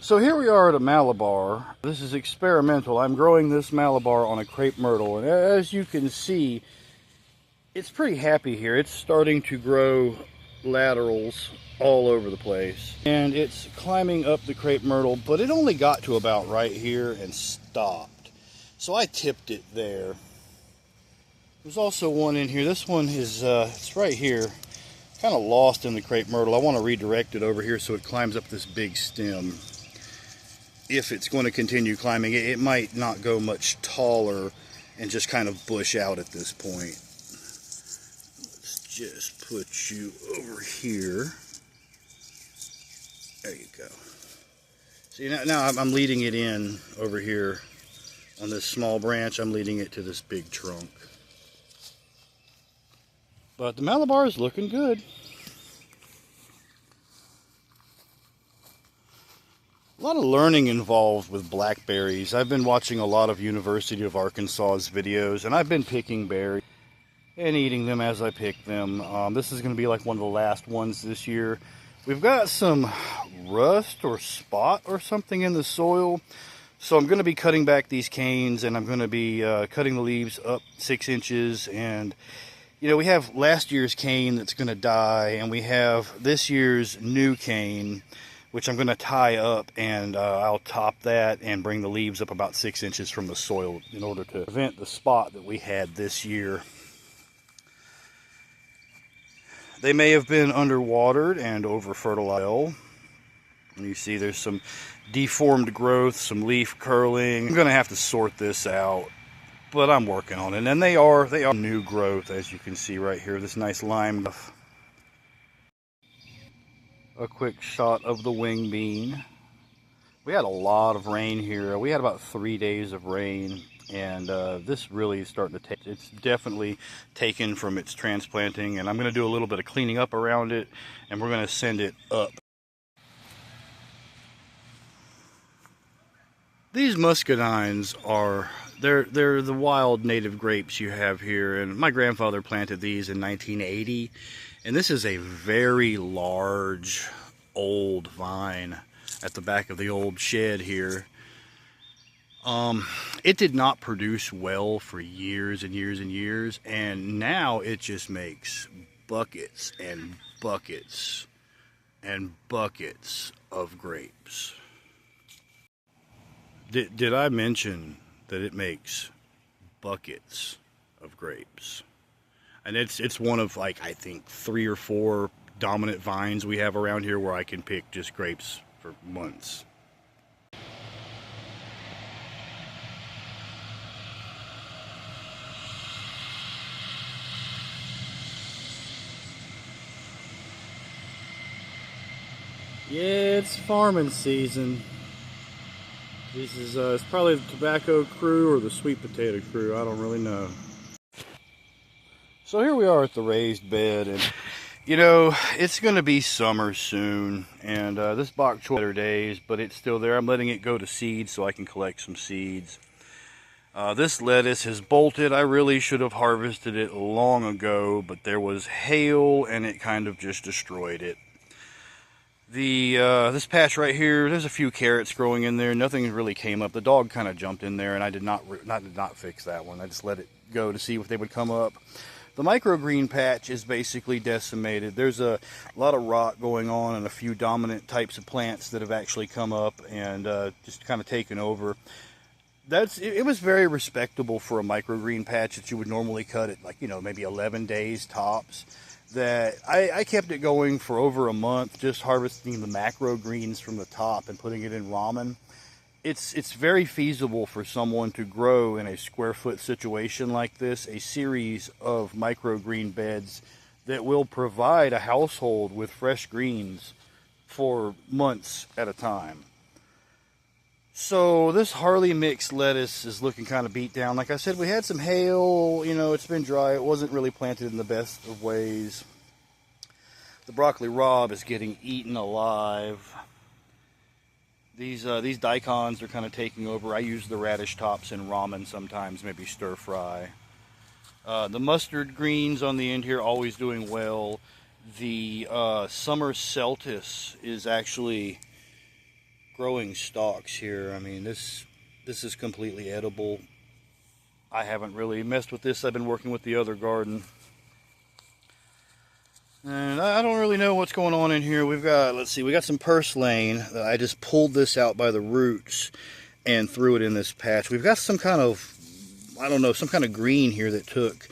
So here we are at a Malabar. This is experimental. I'm growing this Malabar on a crepe myrtle, and as you can see, it's pretty happy here. It's starting to grow laterals all over the place, and it's climbing up the crepe myrtle, but it only got to about right here and stopped. So I tipped it there. There's also one in here. This one is it's right here, kind of lost in the crepe myrtle. I want to redirect it over here so it climbs up this big stem. If it's going to continue climbing, it might not go much taller and just kind of bush out at this point. Let's just put you over here. There you go. See, now I'm leading it in over here on this small branch. I'm leading it to this big trunk. But the Malabar is looking good. A lot of learning involved with blackberries. I've been watching a lot of University of Arkansas's videos, and I've been picking berries and eating them as I pick them. This is going to be like one of the last ones this year. We've got some rust or spot or something in the soil, so I'm going to be cutting back these canes, and I'm going to be cutting the leaves up 6 inches. And you know, we have last year's cane that's going to die, and we have this year's new cane, which I'm going to tie up, and I'll top that and bring the leaves up about 6 inches from the soil in order to prevent the spot that we had this year. They may have been underwatered and over-fertilized. You see there's some deformed growth, some leaf curling. I'm going to have to sort this out, but I'm working on it. And they are new growth, as you can see right here, this nice lime. A quick shot of the wing bean. We had a lot of rain here. We had about 3 days of rain, and this really is starting to take, it's definitely taken from its transplanting, and I'm going to do a little bit of cleaning up around it, and we're going to send it up. These muscadines are, they're the wild native grapes you have here, and my grandfather planted these in 1980. And this is a very large, old vine at the back of the old shed here. It did not produce well for years and years and years, and now it just makes buckets and buckets and buckets of grapes. Did I mention that it makes buckets of grapes? And it's one of, like, I think 3 or 4 dominant vines we have around here where I can pick just grapes for months. Yeah, it's farming season. This is it's probably the tobacco crew or the sweet potato crew. I don't really know. So here we are at the raised bed, and you know, it's going to be summer soon, and this bok choy better days, but it's still there. I'm letting it go to seed so I can collect some seeds. This lettuce has bolted. I really should have harvested it long ago, but there was hail and it kind of just destroyed it. This patch right here, there's a few carrots growing in there. Nothing really came up. The dog kind of jumped in there, and I did not fix that one. I just let it go to see if they would come up. The microgreen patch is basically decimated. There's a lot of rot going on and a few dominant types of plants that have actually come up and just kind of taken over. It was very respectable for a microgreen patch that you would normally cut at, like, you know, maybe 11 days tops. That I kept it going for over a month, just harvesting the macro greens from the top and putting it in ramen. It's very feasible for someone to grow in a square foot situation like this a series of microgreen beds that will provide a household with fresh greens for months at a time. So this Harley mixed lettuce is looking kind of beat down. Like I said, we had some hail, you know, it's been dry. It wasn't really planted in the best of ways. The broccoli rabe is getting eaten alive. These daikons are kind of taking over. I use the radish tops in ramen sometimes, maybe stir fry. The mustard greens on the end here always doing well. The summer celtis is actually growing stalks here. I mean, this is completely edible. I haven't really messed with this. I've been working with the other garden. And I don't really know what's going on in here. We've got, let's see, we got some purslane. I just pulled this out by the roots and threw it in this patch. We've got some kind of, I don't know, some kind of green here that took.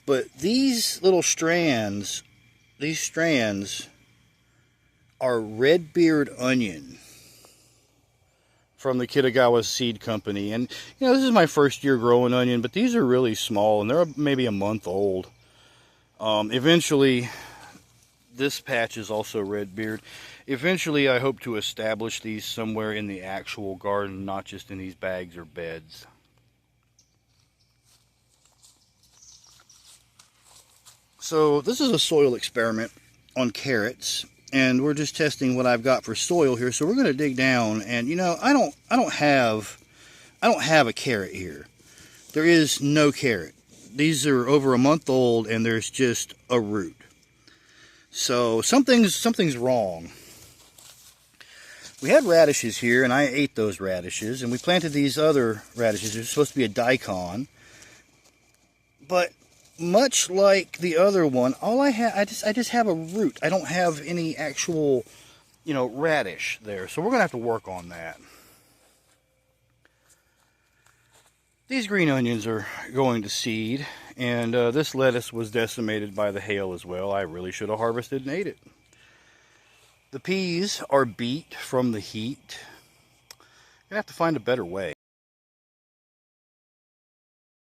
But these little strands, are red-beard onion from the Kitagawa Seed Company. And, you know, this is my first year growing onion, but these are really small, and they're maybe a month old. Eventually, this patch is also red-beard. Eventually, I hope to establish these somewhere in the actual garden, not just in these bags or beds. So, this is a soil experiment on carrots. And we're just testing what I've got for soil here. So we're going to dig down, and you know, I don't have a carrot here. There is no carrot. These are over a month old, and there's just a root. So something's wrong. We had radishes here, and I ate those radishes, and we planted these other radishes. They're supposed to be a daikon, but much like the other one, all I just have a root. I don't have any actual, you know, radish there. So we're going to have to work on that. These green onions are going to seed, and this lettuce was decimated by the hail as well. I really should have harvested and ate it. The peas are beet from the heat. I'm going to have to find a better way.